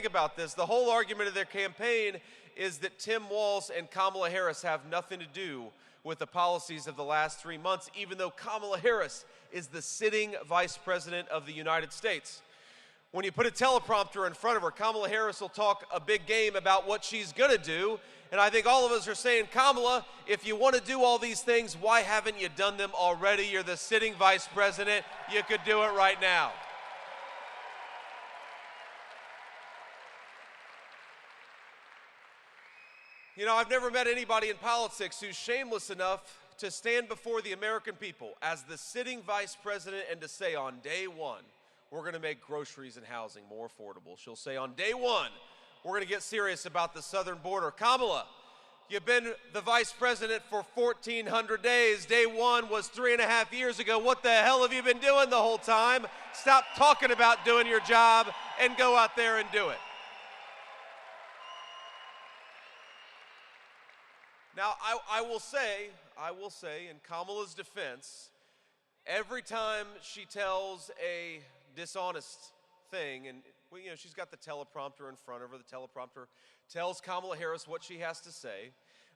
think about this. The whole argument of their campaign is that Tim Walz and Kamala Harris have nothing to do with the policies of the last 3 months, even though Kamala Harris is the sitting vice president of the United States. When you put a teleprompter in front of her, Kamala Harris will talk a big game about what she's going to do. And I think all of us are saying, Kamala, if you want to do all these things, why haven't you done them already? You're the sitting vice president. You could do it right now. You know, I've never met anybody in politics who's shameless enough to stand before the American people as the sitting vice president and to say on day one, we're going to make groceries and housing more affordable. She'll say on day one, we're going to get serious about the southern border. Kamala, you've been the vice president for 1,400 days. Day one was 3.5 years ago. What the hell have you been doing the whole time? Stop talking about doing your job and go out there and do it. Now, I will say, in Kamala's defense, every time she tells a dishonest thing, and you know, she's got the teleprompter in front of her, the teleprompter tells Kamala Harris what she has to say,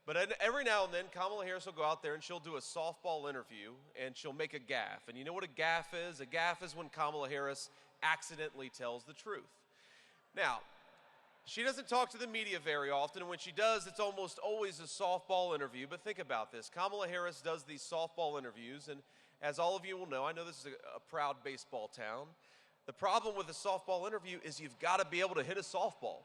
but every now and then, Kamala Harris will go out there and she'll do a softball interview, and she'll make a gaffe. And you know what a gaffe is? A gaffe is when Kamala Harris accidentally tells the truth. Now, she doesn't talk to the media very often, and when she does, it's almost always a softball interview. But think about this. Kamala Harris does these softball interviews, and as all of you will know, I know this is a proud baseball town. The problem with a softball interview is you've got to be able to hit a softball.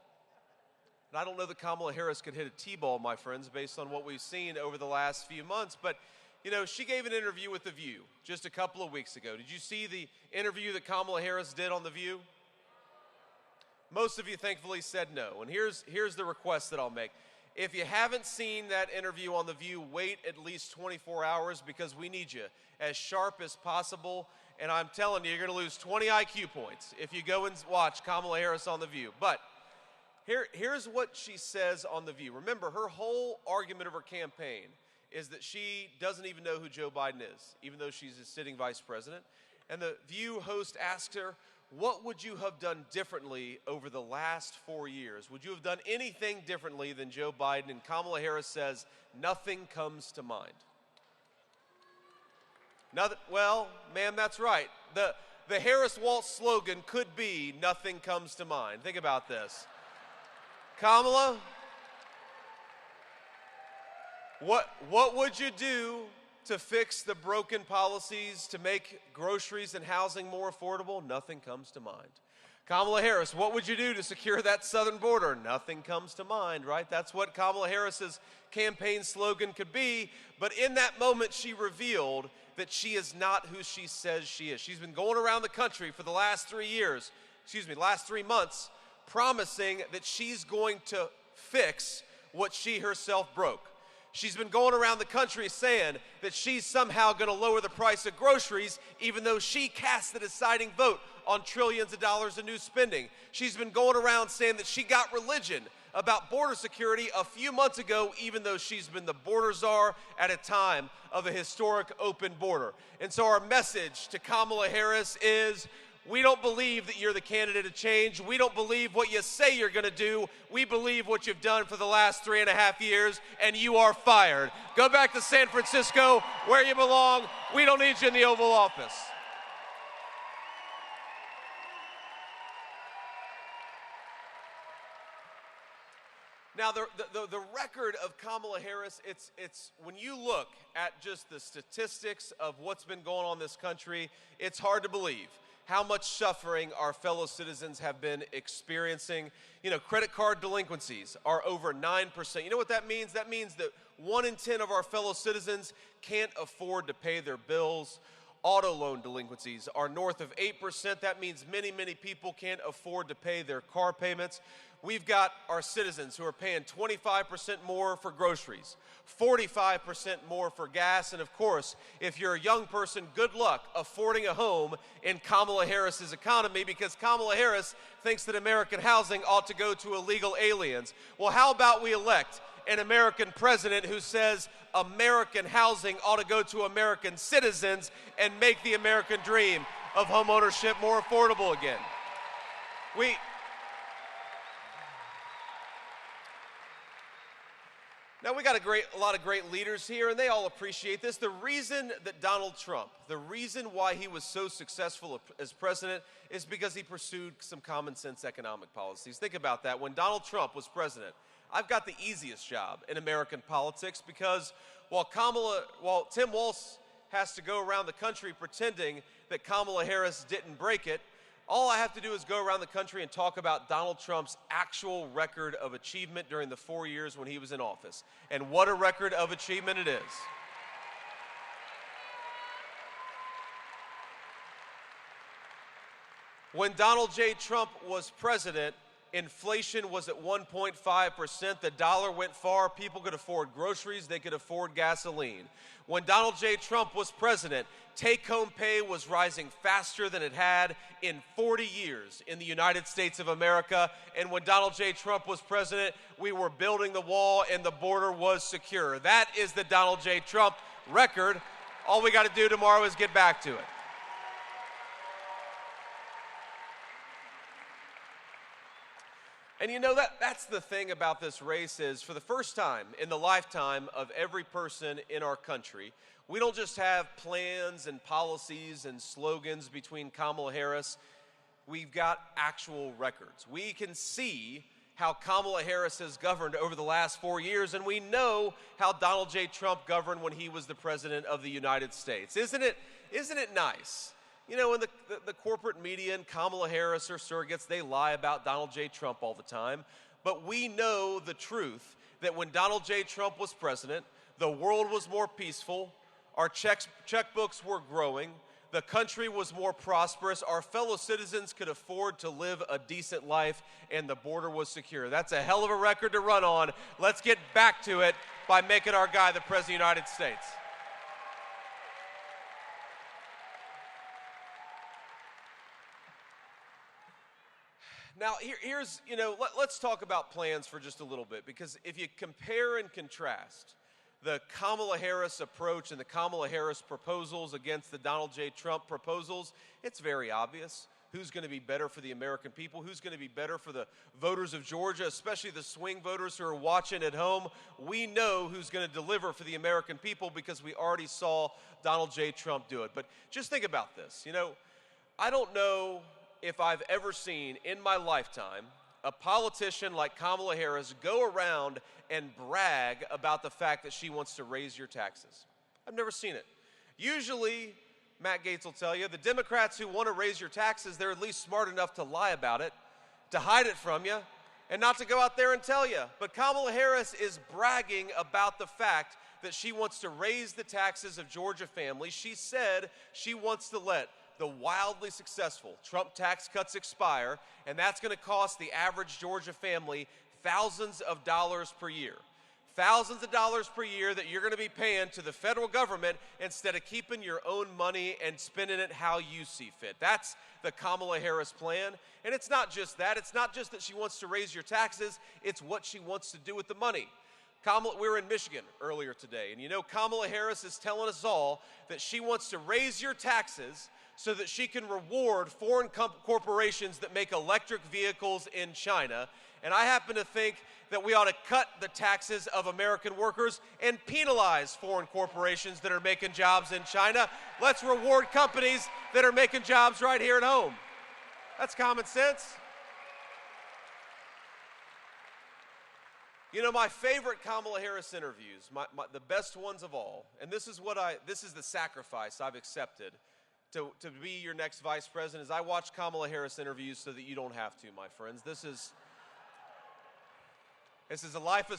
And I don't know that Kamala Harris could hit a T-ball, my friends, based on what we've seen over the last few months. But, you know, she gave an interview with The View just a couple of weeks ago. Did you see the interview that Kamala Harris did on The View? Most of you thankfully said no, and here's the request that I'll make. If you haven't seen that interview on The View, wait at least 24 hours because we need you as sharp as possible, and I'm telling you, you're going to lose 20 IQ points if you go and watch Kamala Harris on The View. But here's what she says on The View. Remember, her whole argument of her campaign is that she doesn't even know who Joe Biden is, even though she's a sitting vice president. And The View host asked her, what would you have done differently over the last 4 years? Would you have done anything differently than Joe Biden? And Kamala Harris says, nothing comes to mind. Nothing, well, ma'am, that's right. The Harris-Walz slogan could be, nothing comes to mind. Think about this. Kamala, what would you do to fix the broken policies to make groceries and housing more affordable? Nothing comes to mind. Kamala Harris, what would you do to secure that southern border? Nothing comes to mind, right? That's what Kamala Harris's campaign slogan could be. But in that moment, she revealed that she is not who she says she is. She's been going around the country for the last 3 months, promising that she's going to fix what she herself broke. She's been going around the country saying that she's somehow going to lower the price of groceries, even though she cast the deciding vote on trillions of dollars in new spending. She's been going around saying that she got religion about border security a few months ago, even though she's been the border czar at a time of a historic open border. And so our message to Kamala Harris is, we don't believe that you're the candidate of change. We don't believe what you say you're going to do. We believe what you've done for the last 3.5 years, and you are fired. Go back to San Francisco, where you belong. We don't need you in the Oval Office. Now, the record of Kamala Harris, it's when you look at just the statistics of what's been going on in this country, it's hard to believe how much suffering our fellow citizens have been experiencing. You know, credit card delinquencies are over 9%. You know what that means? That means that 1 in 10 of our fellow citizens can't afford to pay their bills. Auto loan delinquencies are north of 8%. That means many, many people can't afford to pay their car payments. We've got our citizens who are paying 25% more for groceries, 45% more for gas, and of course, if you're a young person, good luck affording a home in Kamala Harris's economy, because Kamala Harris thinks that American housing ought to go to illegal aliens. Well, how about we elect an American president who says American housing ought to go to American citizens and make the American dream of homeownership more affordable again? Now, we got a lot of great leaders here, and they all appreciate this. The reason that Donald Trump, the reason why he was so successful as president is because he pursued some common sense economic policies. Think about that. When Donald Trump was president, I've got the easiest job in American politics because while Tim Walz has to go around the country pretending that Kamala Harris didn't break it, all I have to do is go around the country and talk about Donald Trump's actual record of achievement during the 4 years when he was in office. And what a record of achievement it is. When Donald J. Trump was president, inflation was at 1.5%. The dollar went far. People could afford groceries. They could afford gasoline. When Donald J. Trump was president, take-home pay was rising faster than it had in 40 years in the United States of America. And when Donald J. Trump was president, we were building the wall and the border was secure. That is the Donald J. Trump record. All we got to do tomorrow is get back to it. And you know, that's the thing about this race is, for the first time in the lifetime of every person in our country, we don't just have plans and policies and slogans between Kamala Harris. We've got actual records. We can see how Kamala Harris has governed over the last 4 years, and we know how Donald J. Trump governed when he was the president of the United States. Isn't it nice? You know, in the corporate media and Kamala Harris or surrogates, they lie about Donald J. Trump all the time. But we know the truth that when Donald J. Trump was president, the world was more peaceful, our checkbooks were growing, the country was more prosperous, our fellow citizens could afford to live a decent life, and the border was secure. That's a hell of a record to run on. Let's get back to it by making our guy the President of the United States. Now, here's, let's talk about plans for just a little bit, because if you compare and contrast the Kamala Harris approach and the Kamala Harris proposals against the Donald J. Trump proposals, it's very obvious who's going to be better for the American people, who's going to be better for the voters of Georgia, especially the swing voters who are watching at home. We know who's going to deliver for the American people because we already saw Donald J. Trump do it. But just think about this. I don't know if I've ever seen in my lifetime a politician like Kamala Harris go around and brag about the fact that she wants to raise your taxes. I've never seen it. Usually, Matt Gaetz will tell you, the Democrats who want to raise your taxes, they're at least smart enough to lie about it, to hide it from you, and not to go out there and tell you. But Kamala Harris is bragging about the fact that she wants to raise the taxes of Georgia families. She said she wants to let the wildly successful Trump tax cuts expire, and that's going to cost the average Georgia family thousands of dollars per year. Thousands of dollars per year that you're going to be paying to the federal government instead of keeping your own money and spending it how you see fit. That's the Kamala Harris plan. And it's not just that. It's not just that she wants to raise your taxes. It's what she wants to do with the money. We were in Michigan earlier today, and Kamala Harris is telling us all that she wants to raise your taxes so that she can reward foreign corporations that make electric vehicles in China. And I happen to think that we ought to cut the taxes of American workers and penalize foreign corporations that are making jobs in China. Let's reward companies that are making jobs right here at home. That's common sense. My favorite Kamala Harris interviews, the best ones of all, and this is the sacrifice I've accepted to be your next vice president, is I watch Kamala Harris interviews so that you don't have to, my friends. This is a life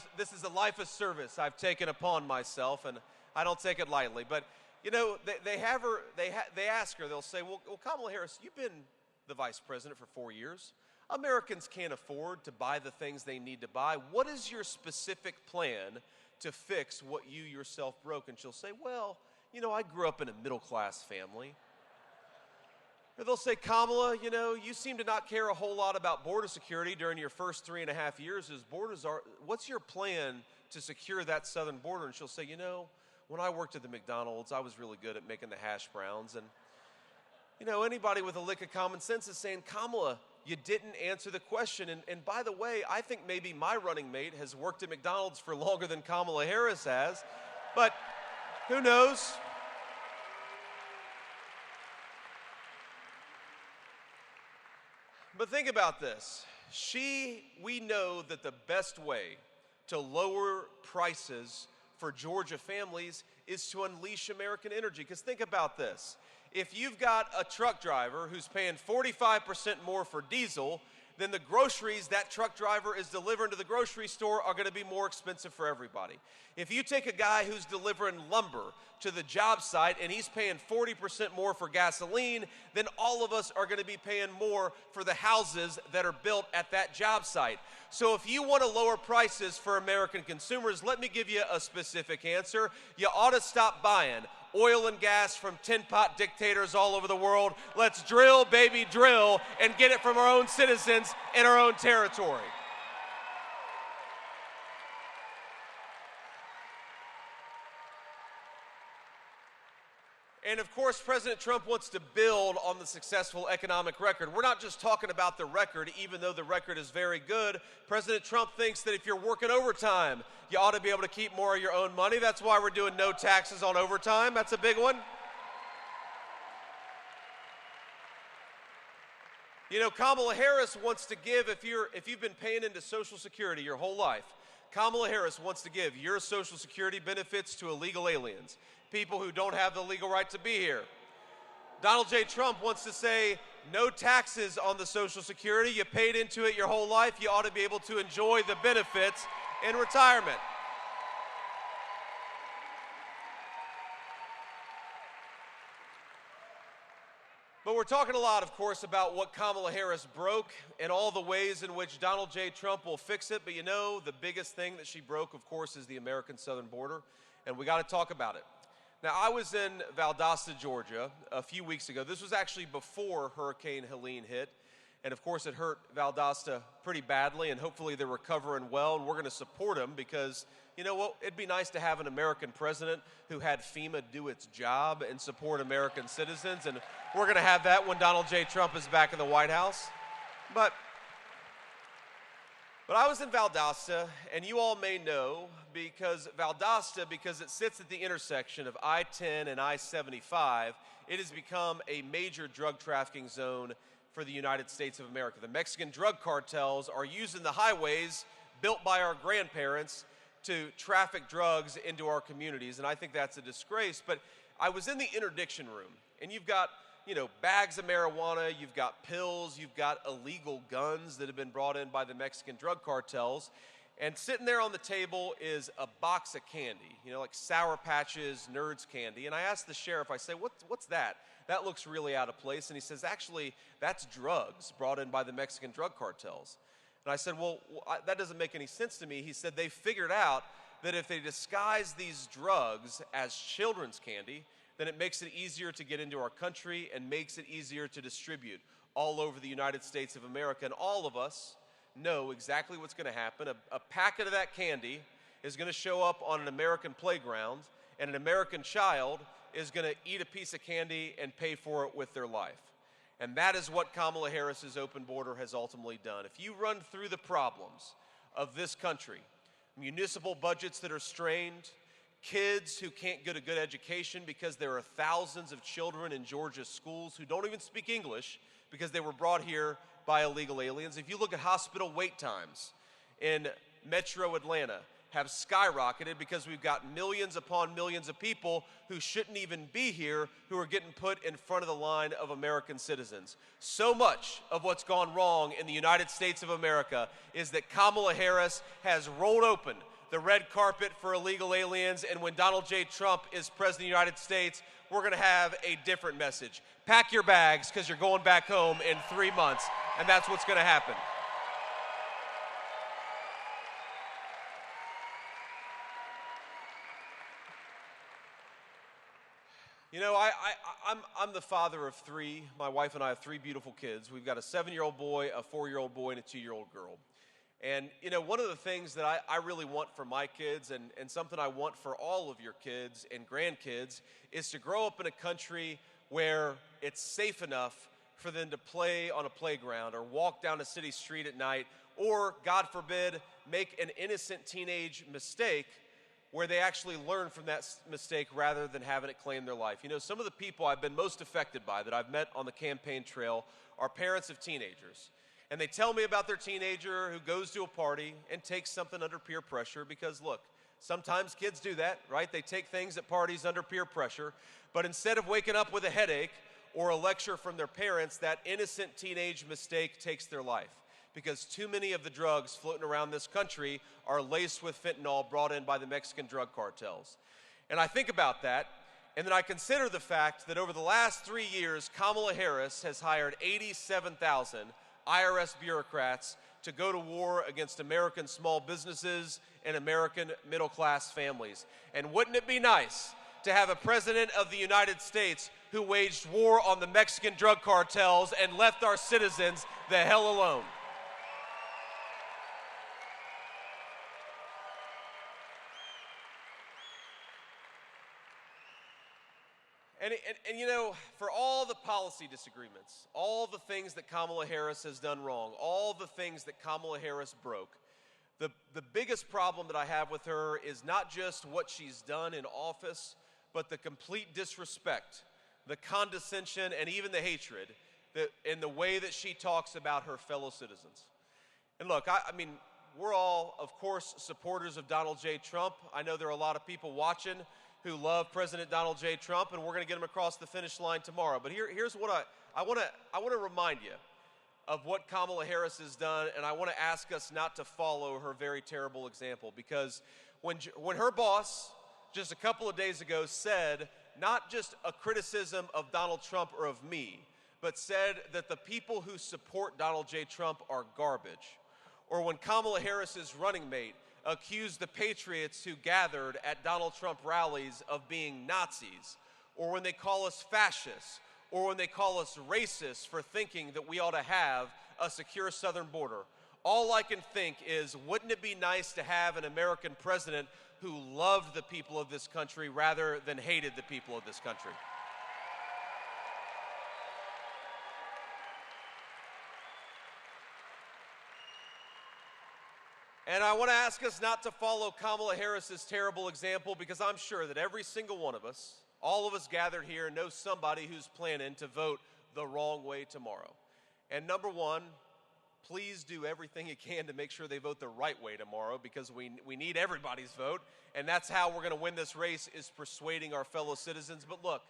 of service I've taken upon myself, and I don't take it lightly. But they ask her, they'll say, well, Kamala Harris, you've been the vice president for 4 years. Americans can't afford to buy the things they need to buy. What is your specific plan to fix what you yourself broke? And she'll say, well, I grew up in a middle-class family. Or they'll say, Kamala, you seem to not care a whole lot about border security during your first 3.5 years as what's your plan to secure that southern border? And she'll say, when I worked at the McDonald's, I was really good at making the hash browns. And, anybody with a lick of common sense is saying, Kamala, you didn't answer the question. And by the way, I think maybe my running mate has worked at McDonald's for longer than Kamala Harris has, but who knows? But think about this. We know that the best way to lower prices for Georgia families is to unleash American energy. Because think about this. If you've got a truck driver who's paying 45% more for diesel, then the groceries that truck driver is delivering to the grocery store are going to be more expensive for everybody. If you take a guy who's delivering lumber to the job site and he's paying 40% more for gasoline, then all of us are going to be paying more for the houses that are built at that job site. So if you want to lower prices for American consumers, let me give you a specific answer. You ought to stop buying oil and gas from tin pot dictators all over the world. Let's drill, baby, drill, and get it from our own citizens in our own territory. And of course, President Trump wants to build on the successful economic record. We're not just talking about the record, even though the record is very good. President Trump thinks that if you're working overtime, you ought to be able to keep more of your own money. That's why we're doing no taxes on overtime. That's a big one. You know, Kamala Harris wants to give, if you've been paying into Social Security your whole life, Kamala Harris wants to give your Social Security benefits to illegal aliens, people who don't have the legal right to be here. Donald J. Trump wants to say no taxes on the Social Security. You paid into it your whole life. You ought to be able to enjoy the benefits in retirement. But we're talking a lot, of course, about what Kamala Harris broke and all the ways in which Donald J. Trump will fix it. But you know, the biggest thing that she broke, of course, is the American southern border. And we got to talk about it. Now, I was in Valdosta, Georgia, a few weeks ago. This was actually before Hurricane Helene hit. And, of course, it hurt Valdosta pretty badly, and hopefully they're recovering well, and we're going to support them because, you know what, it'd be nice to have an American president who had FEMA do its job and support American citizens, and we're going to have that when Donald J. Trump is back in the White House. But I was in Valdosta, and you all may know, because it sits at the intersection of I-10 and I-75, it has become a major drug trafficking zone for the United States of America. The Mexican drug cartels are using the highways built by our grandparents to traffic drugs into our communities, and I think that's a disgrace. But I was in the interdiction room, and you've got, you know, bags of marijuana, you've got pills, you've got illegal guns that have been brought in by the Mexican drug cartels. And sitting there on the table is a box of candy, you know, like Sour Patches, Nerds candy. And I asked the sheriff, I say, what's that? That looks really out of place. And he says, actually, that's drugs brought in by the Mexican drug cartels. And I said, well, that doesn't make any sense to me. He said they figured out that if they disguise these drugs as children's candy, then it makes it easier to get into our country and makes it easier to distribute all over the United States of America. And all of us know exactly what's going to happen. A packet of that candy is going to show up on an American playground, and an American child is going to eat a piece of candy and pay for it with their life. And that is what Kamala Harris's open border has ultimately done. If you run through the problems of this country, municipal budgets that are strained, kids who can't get a good education because there are thousands of children in Georgia's schools who don't even speak English because they were brought here by illegal aliens. If you look at hospital wait times in metro Atlanta have skyrocketed because we've got millions upon millions of people who shouldn't even be here who are getting put in front of the line of American citizens. So much of what's gone wrong in the United States of America is that Kamala Harris has rolled open the red carpet for illegal aliens, and when Donald J. Trump is president of the United States, we're going to have a different message. Pack your bags because you're going back home in 3 months, and that's what's going to happen. You know, I'm the father of three. My wife and I have three beautiful kids. We've got a 7-year-old boy, a 4-year-old boy, and a 2-year-old girl. And, you know, one of the things that I really want for my kids and something I want for all of your kids and grandkids is to grow up in a country where it's safe enough for them to play on a playground or walk down a city street at night or, God forbid, make an innocent teenage mistake where they actually learn from that mistake rather than having it claim their life. You know, some of the people I've been most affected by that I've met on the campaign trail are parents of teenagers. And they tell me about their teenager who goes to a party and takes something under peer pressure because, look, sometimes kids do that, right? They take things at parties under peer pressure. But instead of waking up with a headache or a lecture from their parents, that innocent teenage mistake takes their life. Because too many of the drugs floating around this country are laced with fentanyl brought in by the Mexican drug cartels. And I think about that, and then I consider the fact that over the last 3 years, Kamala Harris has hired 87,000 IRS bureaucrats to go to war against American small businesses and American middle-class families. And wouldn't it be nice to have a president of the United States who waged war on the Mexican drug cartels and left our citizens the hell alone? And you know, for all the policy disagreements, all the things that Kamala Harris has done wrong, all the things that Kamala Harris broke, the biggest problem that I have with her is not just what she's done in office, but the complete disrespect, the condescension, and even the hatred in the way that she talks about her fellow citizens. And look, I mean, we're all, of course, supporters of Donald J. Trump. I know there are a lot of people watching who love President Donald J. Trump, and we're going to get him across the finish line tomorrow. But here's what I want to remind you of what Kamala Harris has done, and I want to ask us not to follow her very terrible example. Because when her boss, just a couple of days ago, said not just a criticism of Donald Trump or of me, but said that the people who support Donald J. Trump are garbage, or when Kamala Harris's running mate accused the patriots who gathered at Donald Trump rallies of being Nazis, or when they call us fascists, or when they call us racist for thinking that we ought to have a secure southern border. All I can think is, wouldn't it be nice to have an American president who loved the people of this country rather than hated the people of this country? And I want to ask us not to follow Kamala Harris's terrible example, because I'm sure that every single one of us, all of us gathered here, know somebody who's planning to vote the wrong way tomorrow. And number one, please do everything you can to make sure they vote the right way tomorrow, because we need everybody's vote. And that's how we're going to win this race, is persuading our fellow citizens. But look,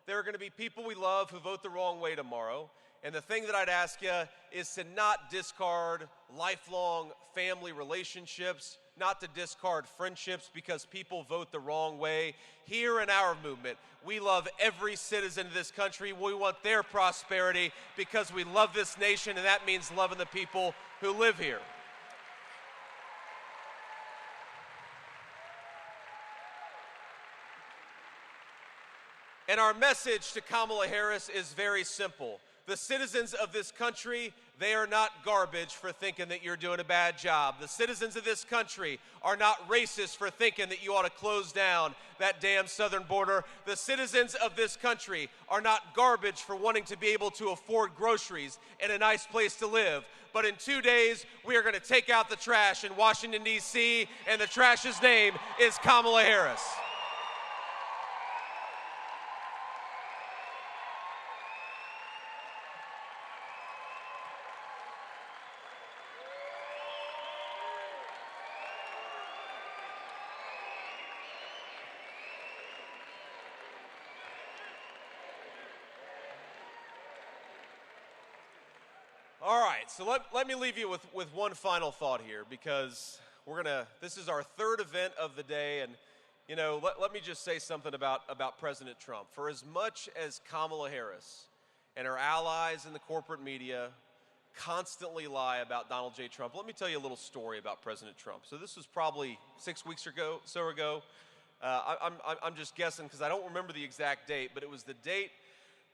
there are going to be people we love who vote the wrong way tomorrow. And the thing that I'd ask you is to not discard lifelong family relationships, not to discard friendships because people vote the wrong way. Here in our movement, we love every citizen of this country. We want their prosperity because we love this nation, and that means loving the people who live here. And our message to Kamala Harris is very simple. The citizens of this country, they are not garbage for thinking that you're doing a bad job. The citizens of this country are not racist for thinking that you ought to close down that damn southern border. The citizens of this country are not garbage for wanting to be able to afford groceries and a nice place to live. But in 2 days, we are going to take out the trash in Washington, D.C., and the trash's name is Kamala Harris. All right, so let me leave you with one final thought here, because this is our third event of the day, and you know, let me just say something about President Trump. For as much as Kamala Harris and her allies in the corporate media constantly lie about Donald J. Trump, let me tell you a little story about President Trump. So this was probably 6 weeks ago. I'm just guessing because I don't remember the exact date, but it was the date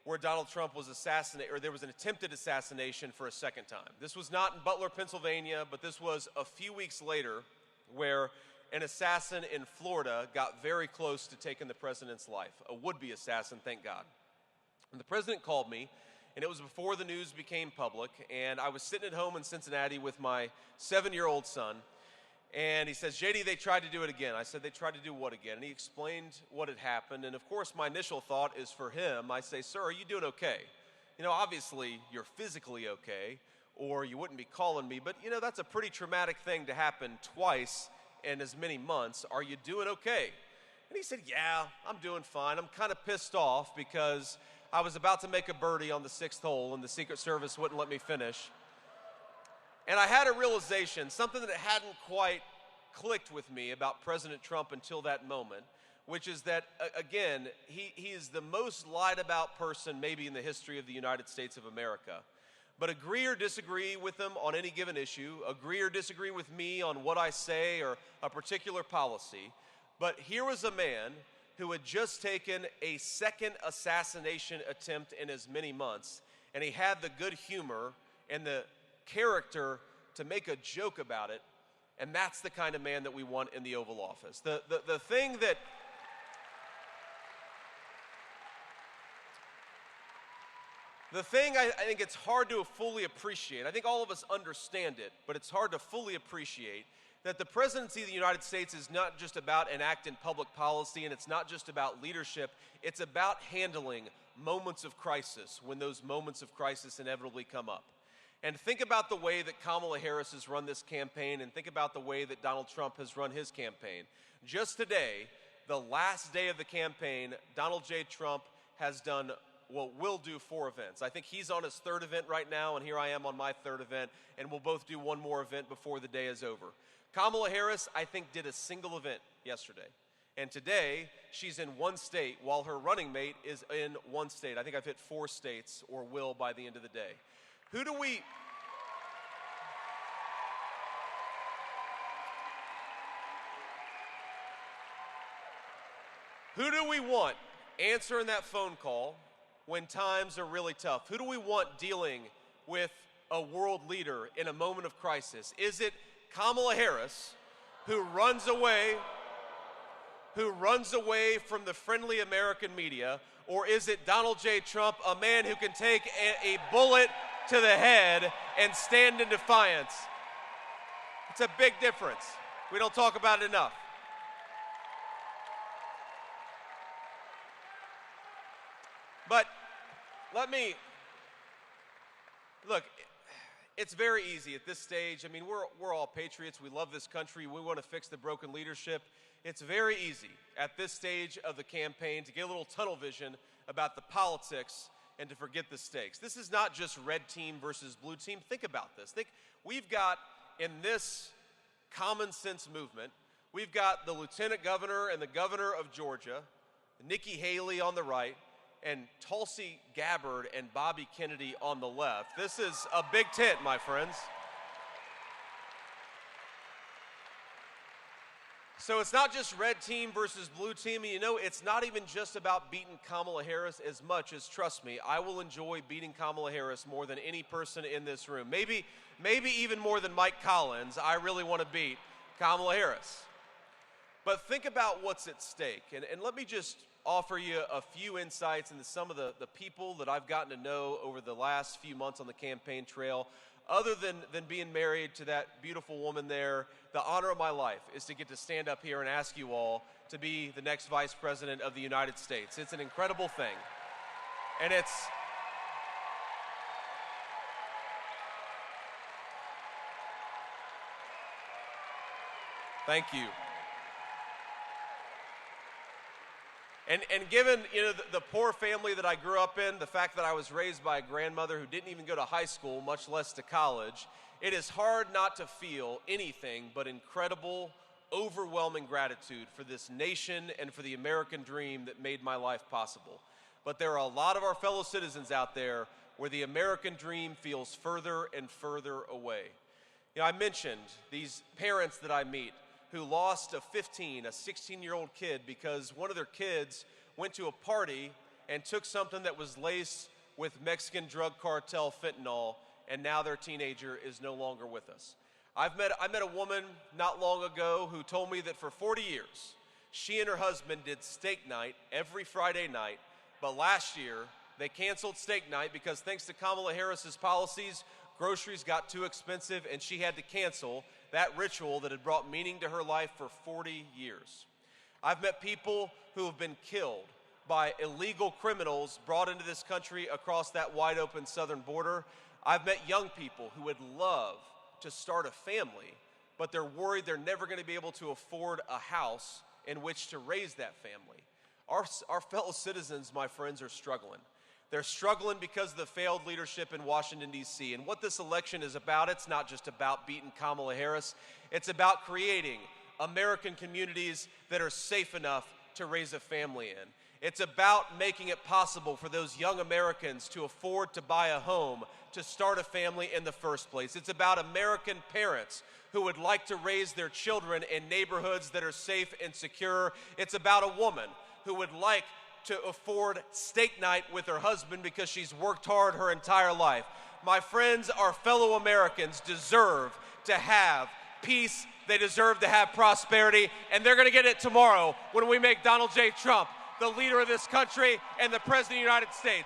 where Donald Trump was assassinated, or there was an attempted assassination for a second time. This was not in Butler, Pennsylvania, but this was a few weeks later, where an assassin in Florida got very close to taking the president's life, a would-be assassin, thank God. And the president called me, and it was before the news became public, and I was sitting at home in Cincinnati with my 7-year-old son, and he says, JD, they tried to do it again. I said, they tried to do what again? And he explained what had happened, and of course my initial thought is for him. I say, sir, are you doing okay? You know, obviously you're physically okay, or you wouldn't be calling me, but you know, that's a pretty traumatic thing to happen twice in as many months. Are you doing okay? And he said, yeah, I'm doing fine. I'm kind of pissed off because I was about to make a birdie on the 6th hole and the Secret Service wouldn't let me finish. And I had a realization, something that hadn't quite clicked with me about President Trump until that moment, which is that, again, he is the most lied about person maybe in the history of the United States of America. But agree or disagree with him on any given issue, agree or disagree with me on what I say or a particular policy, but here was a man who had just taken a second assassination attempt in as many months, and he had the good humor and the character to make a joke about it, and that's the kind of man that we want in the Oval Office. The thing that The thing I think it's hard to fully appreciate, I think all of us understand it, but it's hard to fully appreciate that the presidency of the United States is not just about enacting public policy, and it's not just about leadership, it's about handling moments of crisis when those moments of crisis inevitably come up. And think about the way that Kamala Harris has run this campaign, and think about the way that Donald Trump has run his campaign. Just today, the last day of the campaign, Donald J. Trump has done will do 4 events. I think he's on his 3rd event right now, and here I am on my 3rd event, and we'll both do one more event before the day is over. Kamala Harris, I think, did a single event yesterday. And today, she's in 1 state, while her running mate is in 1 state. I think I've hit 4 states, or will by the end of the day. Who do we want answering that phone call when times are really tough? Who do we want dealing with a world leader in a moment of crisis? Is it Kamala Harris, who runs away from the friendly American media, or is it Donald J. Trump, a man who can take a bullet to the head and stand in defiance? It's a big difference. We don't talk about it enough. But look, it's very easy at this stage. I mean, we're all patriots. We love this country. We want to fix the broken leadership. It's very easy at this stage of the campaign to get a little tunnel vision about the politics and to forget the stakes. This is not just red team versus blue team. Think about this. We've got, in this common sense movement, we've got the lieutenant governor and the governor of Georgia, Nikki Haley on the right, and Tulsi Gabbard and Bobby Kennedy on the left. This is a big tent, my friends. So it's not just red team versus blue team. And you know, it's not even just about beating Kamala Harris as much as, trust me, I will enjoy beating Kamala Harris more than any person in this room. Maybe even more than Mike Collins. I really want to beat Kamala Harris. But think about what's at stake. And let me just offer you a few insights into some of the people that I've gotten to know over the last few months on the campaign trail. Other than being married to that beautiful woman there, the honor of my life is to get to stand up here and ask you all to be the next Vice President of the United States. It's an incredible thing. And thank you. And given, you know, the poor family that I grew up in, the fact that I was raised by a grandmother who didn't even go to high school, much less to college, it is hard not to feel anything but incredible, overwhelming gratitude for this nation and for the American dream that made my life possible. But there are a lot of our fellow citizens out there where the American dream feels further and further away. You know, I mentioned these parents that I meet who lost a 16-year-old kid because one of their kids went to a party and took something that was laced with Mexican drug cartel fentanyl, and now their teenager is no longer with us. I met a woman not long ago who told me that for 40 years, she and her husband did steak night every Friday night, but last year They canceled steak night because thanks to Kamala Harris's policies, groceries got too expensive and she had to cancel that ritual that had brought meaning to her life for 40 years. I've met people who have been killed by illegal criminals brought into this country across that wide open southern border. I've met young people who would love to start a family, but they're worried they're never going to be able to afford a house in which to raise that family. Our fellow citizens, my friends, are struggling. They're struggling because of the failed leadership in Washington, D.C. And what this election is about, it's not just about beating Kamala Harris. It's about creating American communities that are safe enough to raise a family in. It's about making it possible for those young Americans to afford to buy a home, to start a family in the first place. It's about American parents who would like to raise their children in neighborhoods that are safe and secure. It's about a woman who would like to afford steak night with her husband because she's worked hard her entire life. My friends, our fellow Americans deserve to have peace. They deserve to have prosperity, and they're going to get it tomorrow when we make Donald J. Trump the leader of this country and the President of the United States.